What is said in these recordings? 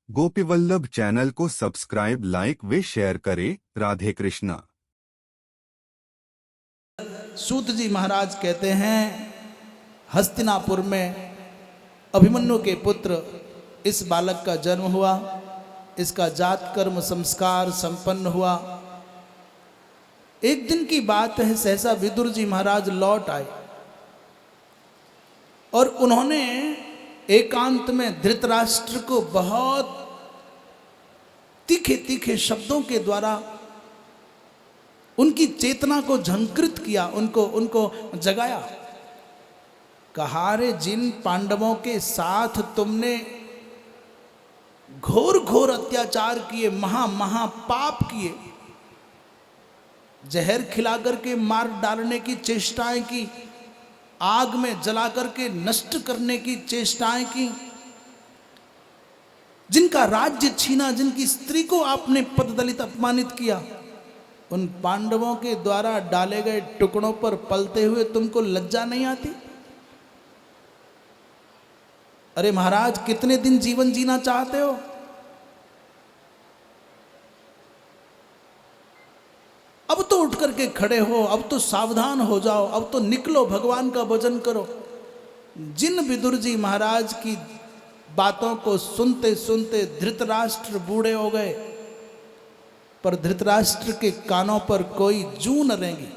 गोपीवल्लभ channel को subscribe, like व share करें। राधे कृष्णा। सूत जी महाराज कहते हैं, हस्तिनापुर में अभिमन्यु के पुत्र इस बालक का जन्म हुआ। इसका जात कर्म संस्कार संपन्न हुआ। एक दिन की बात है, सहसा विदुर जी महाराज लौट आए और उन्होंने एकांत में धृतराष्ट्र को बहुत तीखे तीखे शब्दों के द्वारा उनकी चेतना को झंकृत किया, उनको जगाया। कहा, रे जिन पांडवों के साथ तुमने घोर घोर अत्याचार किए, महा पाप किए, जहर खिला करके मार डालने की चेष्टाएं की, आग में जला करके नष्ट करने की चेष्टाएं की, जिनका राज्य छीना, जिनकी स्त्री को आपने पददलित अपमानित किया, उन पांडवों के द्वारा डाले गए टुकड़ों पर पलते हुए तुमको लज्जा नहीं आती? अरे महाराज, कितने दिन जीवन जीना चाहते हो? अब तो उठ करके खड़े हो, अब तो सावधान हो जाओ, अब तो निकलो, भगवान का भजन करो। जिन विदुर जी महाराज की बातों को सुनते सुनते धृतराष्ट्र बूढ़े हो गए, पर धृतराष्ट्र के कानों पर कोई जूं न रेंगी।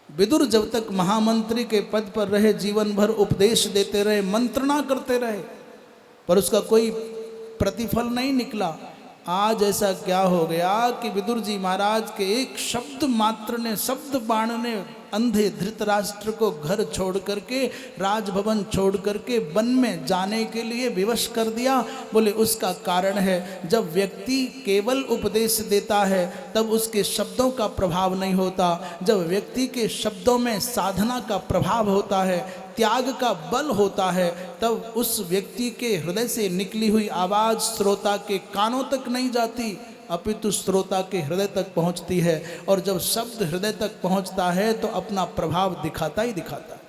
विदुर जब तक महामंत्री के पद पर रहे, जीवन भर उपदेश देते रहे, मंत्रणा करते रहे, पर उसका कोई प्रतिफल नहीं निकला। आज ऐसा क्या हो गया कि विदुर जी महाराज के एक शब्द मात्र ने, शब्द बाण ने अंधे धृतराष्ट्र को घर छोड़ करके, राजभवन छोड़ करके वन में जाने के लिए विवश कर दिया। बोले उसका कारण है, जब व्यक्ति केवल उपदेश देता है तब उसके शब्दों का प्रभाव नहीं होता। जब व्यक्ति के शब्दों में साधना का प्रभाव होता है, त्याग का बल होता है, तब उस व्यक्ति के हृदय से निकली हुई आवाज श्रोता के कानों तक नहीं जाती, अपितु श्रोता के हृदय तक पहुंचती है। और जब शब्द हृदय तक पहुंचता है तो अपना प्रभाव दिखाता ही दिखाता है।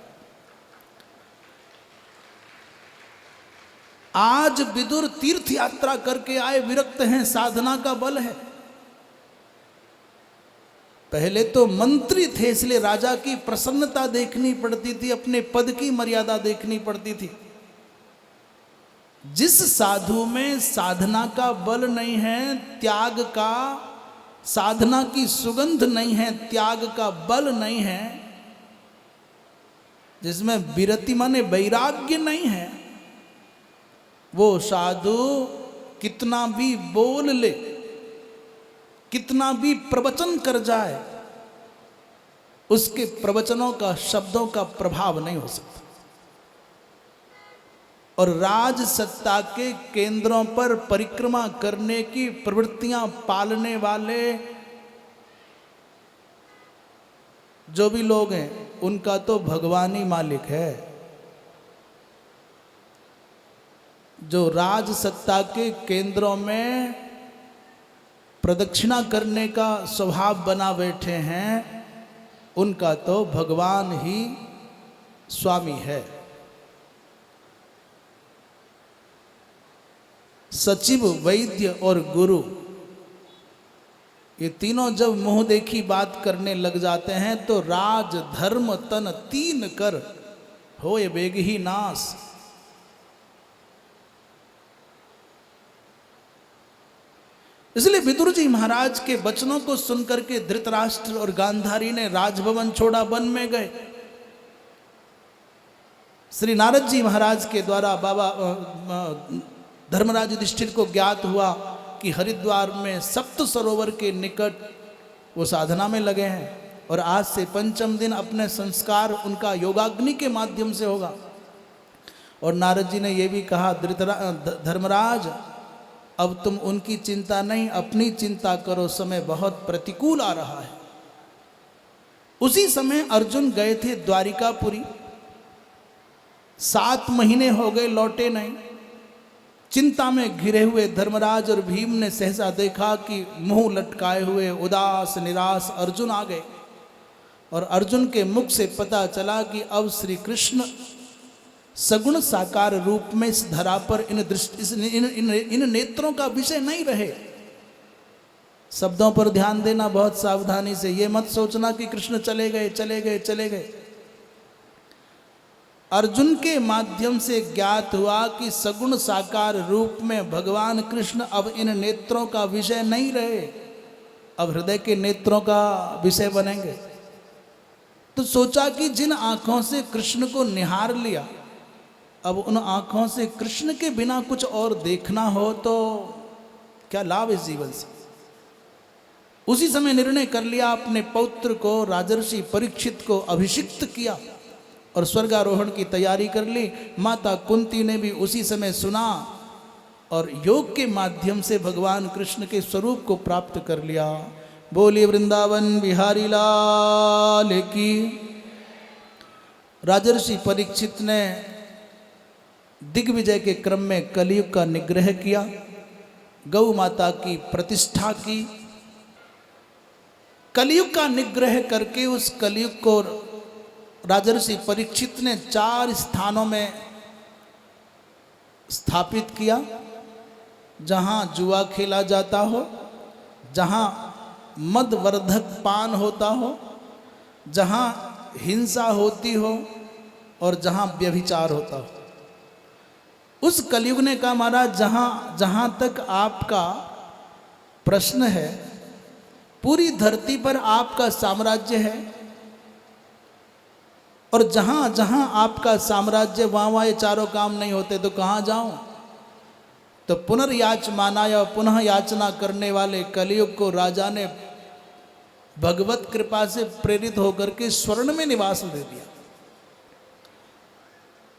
आज विदुर तीर्थ यात्रा करके आए, विरक्त हैं, साधना का बल है। पहले तो मंत्री थे, इसलिए राजा की प्रसन्नता देखनी पड़ती थी, अपने पद की मर्यादा देखनी पड़ती थी। जिस साधु में साधना का बल नहीं है, त्याग का, साधना की सुगंध नहीं है, त्याग का बल नहीं है, जिसमें विरति माने वैराग्य नहीं है, वो साधु कितना भी बोल ले, कितना भी प्रवचन कर जाए, उसके प्रवचनों का, शब्दों का प्रभाव नहीं हो सकता। और राज सत्ता के केंद्रों पर परिक्रमा करने की प्रवृत्तियां पालने वाले जो भी लोग हैं, उनका तो भगवान ही मालिक है। जो राज सत्ता के केंद्रों में प्रदक्षिणा करने का स्वभाव बना बैठे हैं, उनका तो भगवान ही स्वामी है। सचिव, वैद्य और गुरु, ये तीनों जब मुंह देखी बात करने लग जाते हैं तो राज धर्म तन तीन कर होए बेग ही नाश। इसलिए विदुर जी महाराज के वचनों को सुनकर के धृतराष्ट्र और गांधारी ने राजभवन छोड़ा, वन में गए। श्री नारद जी महाराज के द्वारा बाबा धर्मराज युधिष्ठिर को ज्ञात हुआ कि हरिद्वार में सप्त सरोवर के निकट वो साधना में लगे हैं और आज से पंचम दिन अपने संस्कार उनका योगाग्नि के माध्यम से होगा। और नारद जी ने ये भी कहा, धर्मराज, अब तुम उनकी चिंता नहीं, अपनी चिंता करो, समय बहुत प्रतिकूल आ रहा है। उसी समय अर्जुन गए थे द्वारिकापुरी, 7 महीने हो गए, लौटे नहीं। चिंता में घिरे हुए धर्मराज और भीम ने सहसा देखा कि मुंह लटकाए हुए उदास निराश अर्जुन आ गए। और अर्जुन के मुख से पता चला कि अब श्री कृष्ण सगुण साकार रूप में इस धरा पर इन दृष्टि इन नेत्रों का विषय नहीं रहे। शब्दों पर ध्यान देना बहुत सावधानी से, ये मत सोचना कि कृष्ण चले गए चले गए चले गए। अर्जुन के माध्यम से ज्ञात हुआ कि सगुण साकार रूप में भगवान कृष्ण अब इन नेत्रों का विषय नहीं रहे, अब हृदय के नेत्रों का विषय बनेंगे। तो सोचा कि जिन आंखों से कृष्ण को निहार लिया, अब उन आंखों से कृष्ण के बिना कुछ और देखना हो तो क्या लाभ इस जीवन से। उसी समय निर्णय कर लिया, अपने पौत्र को राजर्षि परीक्षित को अभिषिक्त किया और स्वर्गारोहण की तैयारी कर ली। माता कुंती ने भी उसी समय सुना और योग के माध्यम से भगवान कृष्ण के स्वरूप को प्राप्त कर लिया। बोलिए वृंदावन बिहारी लाल की। राजर्षि परीक्षित ने दिग्विजय के क्रम में कलयुग का निग्रह किया, गौ माता की प्रतिष्ठा की। कलयुग का निग्रह करके उस कलयुग को राजर्षि परीक्षित ने 4 स्थानों में स्थापित किया, जहां जुआ खेला जाता हो, जहां मदवर्धक पान होता हो, जहां हिंसा होती हो और जहां व्यभिचार होता हो। उस कलयुग ने कहा महाराज जहां तक आपका प्रश्न है, पूरी धरती पर आपका साम्राज्य है और जहां जहां आपका साम्राज्य वहां ये चारों काम नहीं होते तो कहां जाऊं। तो पुनर्याचमाना या पुनः याचना करने वाले कलयुग को राजा ने भगवत कृपा से प्रेरित होकर के स्वर्ण में निवास दे दिया।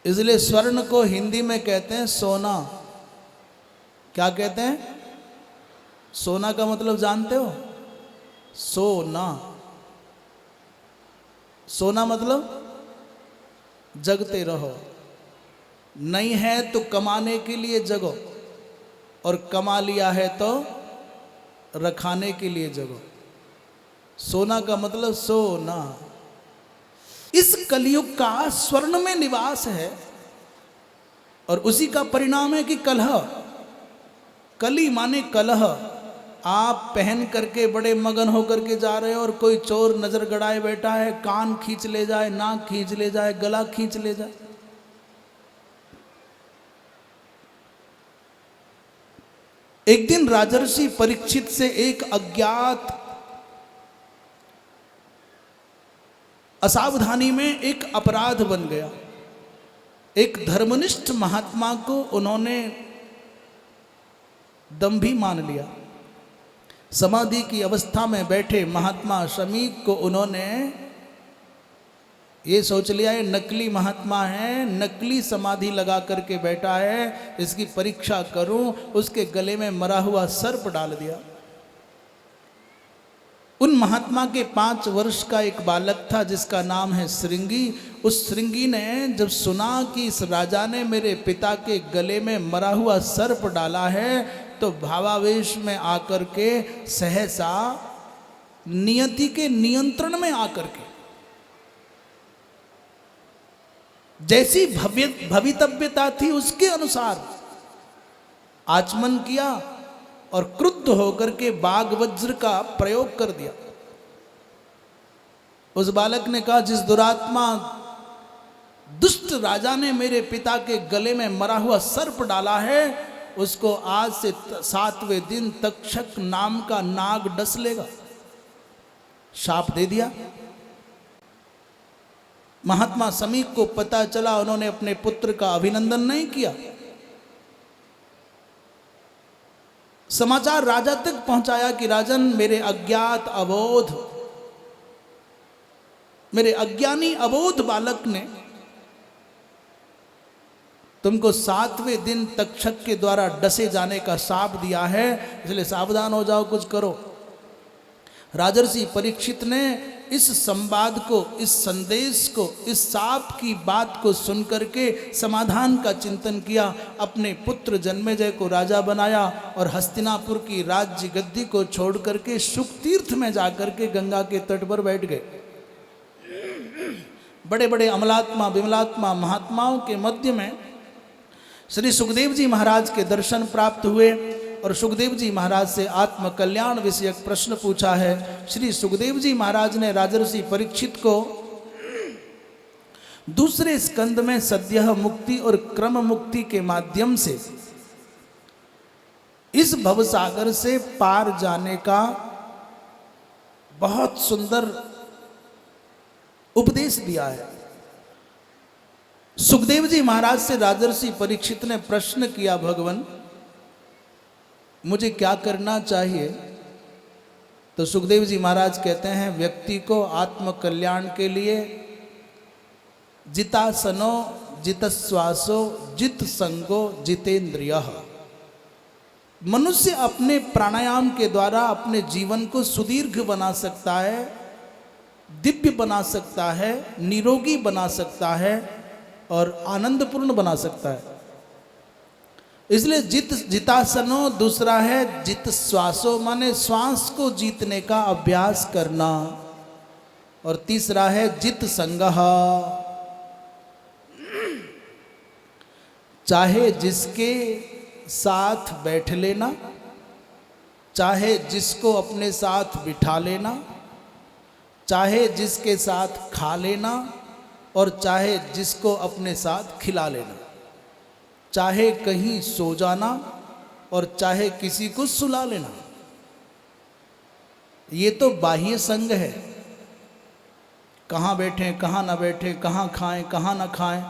इसलिए स्वर्ण को हिंदी में कहते हैं सोना। क्या कहते हैं? सोना का मतलब जानते हो? सोना। सोना मतलब जगते रहो, नहीं है तो कमाने के लिए जगो, और कमा लिया है तो रखाने के लिए जगो। सोना का मतलब सोना। इस कलयुग का स्वर्ण में निवास है और उसी का परिणाम है कि कलह, कली माने कलह। आप पहन करके बड़े मगन होकर के जा रहे हो और कोई चोर नजर गड़ाए बैठा है, कान खींच ले जाए, नाक खींच ले जाए, गला खींच ले जाए। एक दिन राजर्षि परीक्षित से एक अज्ञात असावधानी में एक अपराध बन गया। एक धर्मनिष्ठ महात्मा को उन्होंने दंभी मान लिया। समाधि की अवस्था में बैठे महात्मा शमीक को उन्होंने ये सोच लिया है नकली महात्मा है, नकली समाधि लगा करके बैठा है, इसकी परीक्षा करूं। उसके गले में मरा हुआ सर्प डाल दिया। उन महात्मा के 5 वर्ष का एक बालक था जिसका नाम है श्रृंगी। उस श्रृंगी ने जब सुना कि इस राजा ने मेरे पिता के गले में मरा हुआ सर्प डाला है तो भावावेश में आकर के सहसा नियति के नियंत्रण में आकर के जैसी भवितव्यता थी उसके अनुसार आचमन किया और क्रुद्ध होकर के बाघ वज्र का प्रयोग कर दिया। उस बालक ने कहा, जिस दुरात्मा दुष्ट राजा ने मेरे पिता के गले में मरा हुआ सर्प डाला है उसको आज से 7वें दिन तक्षक नाम का नाग डस लेगा। शाप दे दिया। महात्मा समीक को पता चला, उन्होंने अपने पुत्र का अभिनंदन नहीं किया। समाचार राजा तक पहुंचाया कि राजन, मेरे अज्ञात अबोध, मेरे अज्ञानी अबोध बालक ने तुमको 7वें दिन तक्षक के द्वारा डसे जाने का शाप दिया है, इसलिए सावधान हो जाओ, कुछ करो। राजर्षि परीक्षित ने इस संवाद को, इस संदेश को, इस शाप की बात को सुनकर के समाधान का चिंतन किया। अपने पुत्र जन्मेजय को राजा बनाया और हस्तिनापुर की राज्य गद्दी को छोड़ करके शुक तीर्थ में जाकर के गंगा के तट पर बैठ गए। बड़े बड़े अमलात्मा विमलात्मा महात्माओं के मध्य में श्री सुखदेव जी महाराज के दर्शन प्राप्त हुए और सुखदेव जी महाराज से आत्म कल्याण विषयक प्रश्न पूछा है। श्री सुखदेव जी महाराज ने राजर्षि परीक्षित को दूसरे स्कंद में सद्यः मुक्ति और क्रम मुक्ति के माध्यम से इस भवसागर से पार जाने का बहुत सुंदर उपदेश दिया है। सुखदेव जी महाराज से राजर्षि परीक्षित ने प्रश्न किया, भगवान मुझे क्या करना चाहिए? तो सुखदेव जी महाराज कहते हैं, व्यक्ति को आत्म कल्याण के लिए जितासनो जितश्वासो जित संगो जितेंद्रियः, मनुष्य अपने प्राणायाम के द्वारा अपने जीवन को सुदीर्घ बना सकता है, दिव्य बना सकता है, निरोगी बना सकता है और आनंदपूर्ण बना सकता है। इसलिए जितासनो दूसरा है जित श्वासो, माने श्वास को जीतने का अभ्यास करना, और तीसरा है जित संगः, चाहे जिसके साथ बैठ लेना, चाहे जिसको अपने साथ बिठा लेना, चाहे जिसके साथ खा लेना और चाहे जिसको अपने साथ खिला लेना, चाहे कहीं सो जाना और चाहे किसी को सुला लेना। ये तो बाह्य संग है, कहाँ बैठें कहाँ ना बैठें, कहाँ खाएं कहाँ ना खाएं।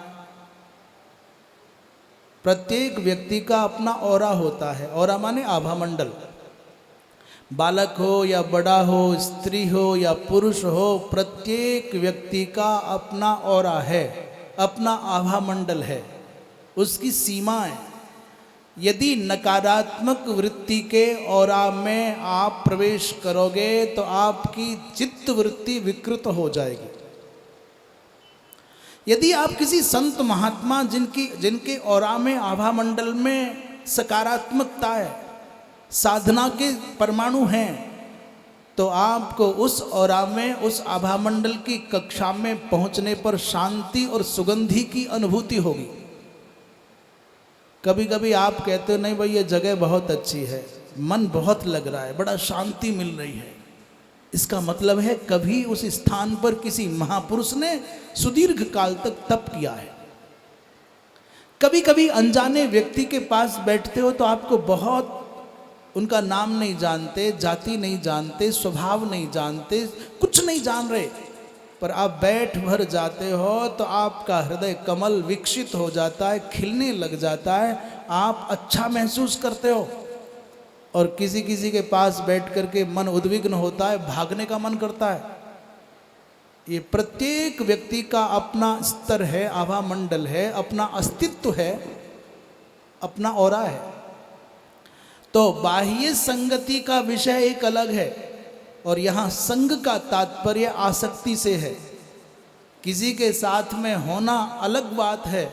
प्रत्येक व्यक्ति का अपना ऑरा होता है। ऑरा माने आभा मंडल। बालक हो या बड़ा हो, स्त्री हो या पुरुष हो, प्रत्येक व्यक्ति का अपना ऑरा है, अपना आभा मंडल है, उसकी सीमाएं। यदि नकारात्मक वृत्ति के ऑरा में आप प्रवेश करोगे तो आपकी चित्त वृत्ति विकृत हो जाएगी। यदि आप किसी संत महात्मा जिनके ऑरा में आभा मंडल में सकारात्मकता है, साधना के परमाणु हैं, तो आपको उस ऑरा में, उस आभा मंडल की कक्षा में पहुंचने पर शांति और सुगंधि की अनुभूति होगी। कभी कभी आप कहते हो नहीं भाई ये जगह बहुत अच्छी है, मन बहुत लग रहा है, बड़ा शांति मिल रही है, इसका मतलब है कभी उस स्थान पर किसी महापुरुष ने सुदीर्घ काल तक तप किया है। कभी कभी अनजाने व्यक्ति के पास बैठते हो तो आपको बहुत, उनका नाम नहीं जानते, जाति नहीं जानते, स्वभाव नहीं जानते, कुछ नहीं जान रहे, पर आप बैठ भर जाते हो तो आपका हृदय कमल विकसित हो जाता है, खिलने लग जाता है, आप अच्छा महसूस करते हो। और किसी किसी के पास बैठ करके मन उद्विग्न होता है, भागने का मन करता है। ये प्रत्येक व्यक्ति का अपना स्तर है, आभा मंडल है, अपना अस्तित्व है, अपना ऑरा है। तो बाह्य संगति का विषय एक अलग है और यहाँ संग का तात्पर्य आसक्ति से है। किसी के साथ में होना अलग बात है,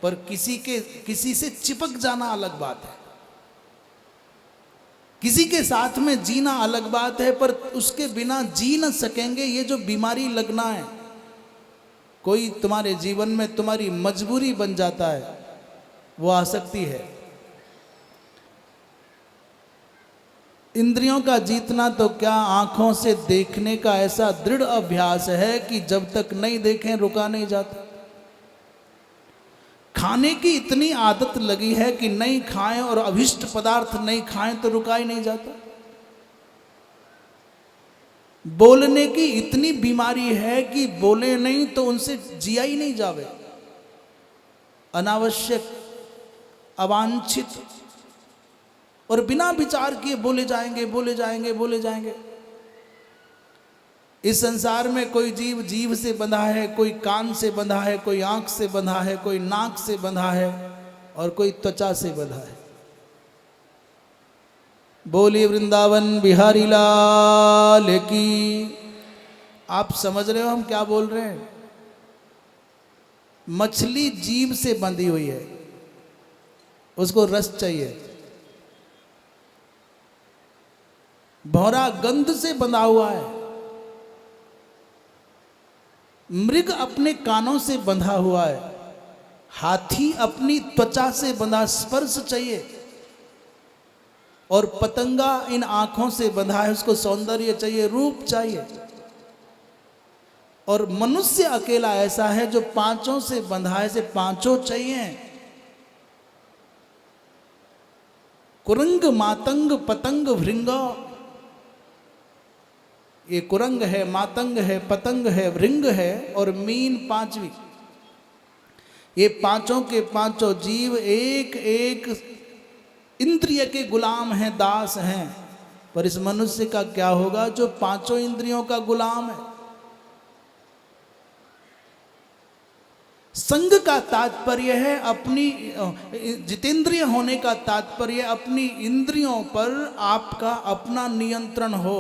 पर किसी से चिपक जाना अलग बात है। किसी के साथ में जीना अलग बात है, पर उसके बिना जी न सकेंगे, ये जो बीमारी लगना है, कोई तुम्हारे जीवन में तुम्हारी मजबूरी बन जाता है, वो आसक्ति है। इंद्रियों का जीतना तो क्या, आंखों से देखने का ऐसा दृढ़ अभ्यास है कि जब तक नहीं देखें रुका नहीं जाता। खाने की इतनी आदत लगी है कि नहीं खाएं और अभिष्ट पदार्थ नहीं खाएं तो रुका ही नहीं जाता। बोलने की इतनी बीमारी है कि बोले नहीं तो उनसे जिया ही नहीं जावे। अनावश्यक, अवांछित और बिना विचार किए बोले जाएंगे, बोले जाएंगे, बोले जाएंगे। इस संसार में कोई जीव जीभ से बंधा है, कोई कान से बंधा है, कोई आंख से बंधा है, कोई नाक से बंधा है और कोई त्वचा से बंधा है। बोलिए वृंदावन बिहारी लाल की। आप समझ रहे हो हम क्या बोल रहे हैं? मछली जीभ से बंधी हुई है, उसको रस चाहिए। भौरा गंध से बंधा हुआ है, मृग अपने कानों से बंधा हुआ है, हाथी अपनी त्वचा से बंधा, स्पर्श चाहिए, और पतंगा इन आंखों से बंधा है, उसको सौंदर्य चाहिए, रूप चाहिए। और मनुष्य अकेला ऐसा है जो पांचों से बंधा है, से पांचों चाहिए। कुरंग, मातंग, पतंग, भृंग। ये कुरंग है, मातंग है, पतंग है, भृंग है और मीन पांचवी। ये पांचों के पांचों जीव एक एक इंद्रिय के गुलाम हैं, दास हैं। पर इस मनुष्य का क्या होगा जो पांचों इंद्रियों का गुलाम है? संग का तात्पर्य है अपनी, जितेंद्रिय होने का तात्पर्य अपनी इंद्रियों पर आपका अपना नियंत्रण हो।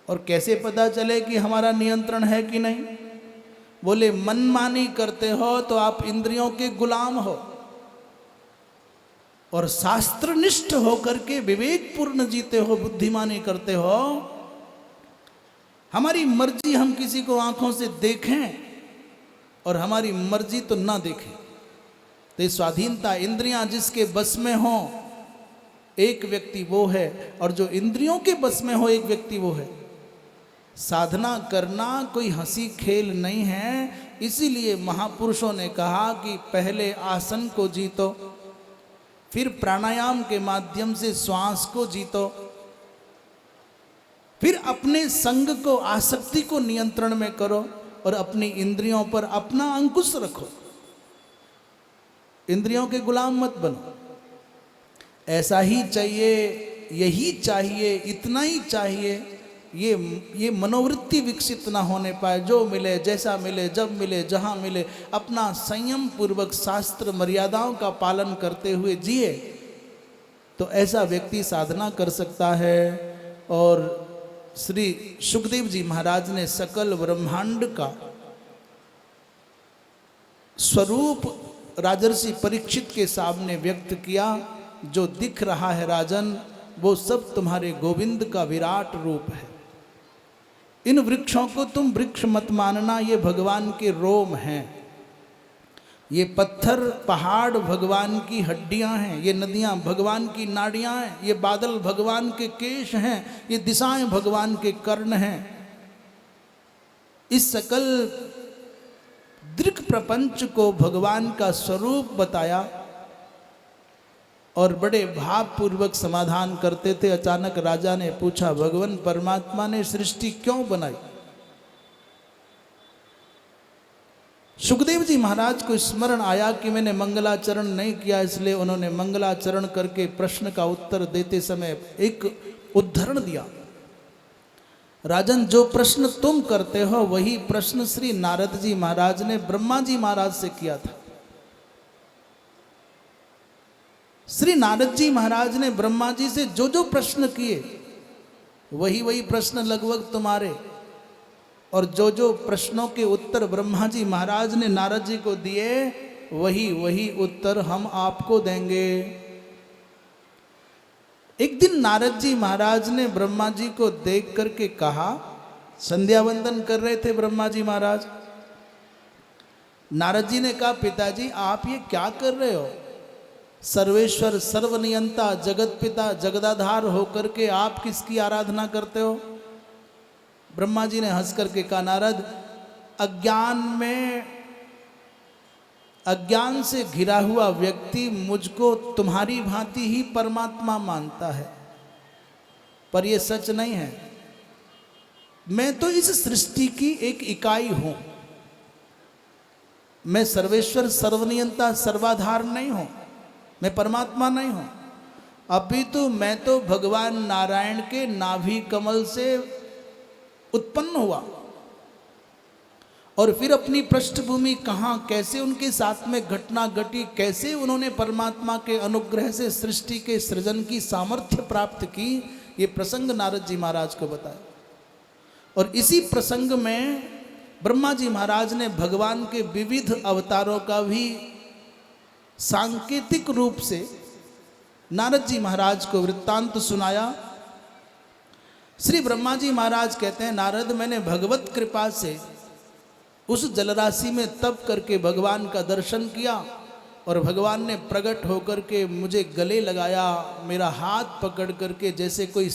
और कैसे पता चले कि हमारा नियंत्रण है कि नहीं? बोले मनमानी करते हो तो आप इंद्रियों के गुलाम हो, और शास्त्रनिष्ठ होकर के विवेकपूर्ण जीते हो, बुद्धिमानी करते हो। हमारी मर्जी हम किसी को आंखों से देखें और हमारी मर्जी तो ना देखें। तो स्वाधीनता, इंद्रियां जिसके बस में हो एक व्यक्ति वो है, और जो इंद्रियों के बस में हो एक व्यक्ति वो है। साधना करना कोई हंसी खेल नहीं है। इसीलिए महापुरुषों ने कहा कि पहले आसन को जीतो, फिर प्राणायाम के माध्यम से श्वास को जीतो, फिर अपने संग को, आसक्ति को नियंत्रण में करो, और अपनी इंद्रियों पर अपना अंकुश रखो। इंद्रियों के गुलाम मत बनो। ऐसा ही चाहिए, यही चाहिए, इतना ही चाहिए, ये मनोवृत्ति विकसित ना होने पाए। जो मिले, जैसा मिले, जब मिले, जहाँ मिले, अपना संयम पूर्वक शास्त्र मर्यादाओं का पालन करते हुए जिए, तो ऐसा व्यक्ति साधना कर सकता है। और श्री सुखदेव जी महाराज ने सकल ब्रह्मांड का स्वरूप राजर्षि परीक्षित के सामने व्यक्त किया। जो दिख रहा है राजन, वो सब तुम्हारे गोविंद का विराट रूप है। इन वृक्षों को तुम वृक्ष मत मानना, ये भगवान के रोम हैं। ये पत्थर पहाड़ भगवान की हड्डियां हैं, ये नदियां भगवान की नाड़ियां हैं, ये बादल भगवान के केश हैं, ये दिशाएं भगवान के कर्ण हैं। इस सकल दृक् प्रपंच को भगवान का स्वरूप बताया और बड़े भावपूर्वक समाधान करते थे। अचानक राजा ने पूछा, भगवान परमात्मा ने सृष्टि क्यों बनाई? सुखदेव जी महाराज को स्मरण आया कि मैंने मंगलाचरण नहीं किया, इसलिए उन्होंने मंगलाचरण करके प्रश्न का उत्तर देते समय एक उद्धरण दिया। राजन, जो प्रश्न तुम करते हो वही प्रश्न श्री नारद जी महाराज ने ब्रह्मा जी महाराज से किया था। श्री नारद जी महाराज ने ब्रह्मा जी से जो जो प्रश्न किए वही प्रश्न लगभग तुम्हारे, और जो जो प्रश्नों के उत्तर ब्रह्मा जी महाराज ने नारद जी को दिए वही उत्तर हम आपको देंगे। एक दिन नारद जी महाराज ने ब्रह्मा जी को देख करके कहा, संध्या वंदन कर रहे थे ब्रह्मा जी महाराज। नारद जी ने कहा, पिताजी आप ये क्या कर रहे हो? सर्वेश्वर, सर्वनियंता, जगत पिता, जगदाधार होकर के आप किसकी आराधना करते हो? ब्रह्मा जी ने हंस करके कहा, नारद, अज्ञान से घिरा हुआ व्यक्ति मुझको तुम्हारी भांति ही परमात्मा मानता है, पर यह सच नहीं है। मैं तो इस सृष्टि की एक इकाई हूं। मैं सर्वेश्वर, सर्वनियंता, सर्वाधार नहीं हूं, मैं परमात्मा नहीं हूं। अभी तो मैं तो भगवान नारायण के नाभि कमल से उत्पन्न हुआ, और फिर अपनी पृष्ठभूमि कहाँ, कैसे उनके साथ में घटना घटी, कैसे उन्होंने परमात्मा के अनुग्रह से सृष्टि के सृजन की सामर्थ्य प्राप्त की, ये प्रसंग नारद जी महाराज को बताया। और इसी प्रसंग में ब्रह्मा जी महाराज ने भगवान के विविध अवतारों का भी सांकेतिक रूप से नारद जी महाराज को वृत्तांत सुनाया। श्री ब्रह्मा जी महाराज कहते हैं, नारद, मैंने भगवत कृपा से उस जलराशि में तप करके भगवान का दर्शन किया और भगवान ने प्रकट होकर के मुझे गले लगाया, मेरा हाथ पकड़ करके जैसे कोई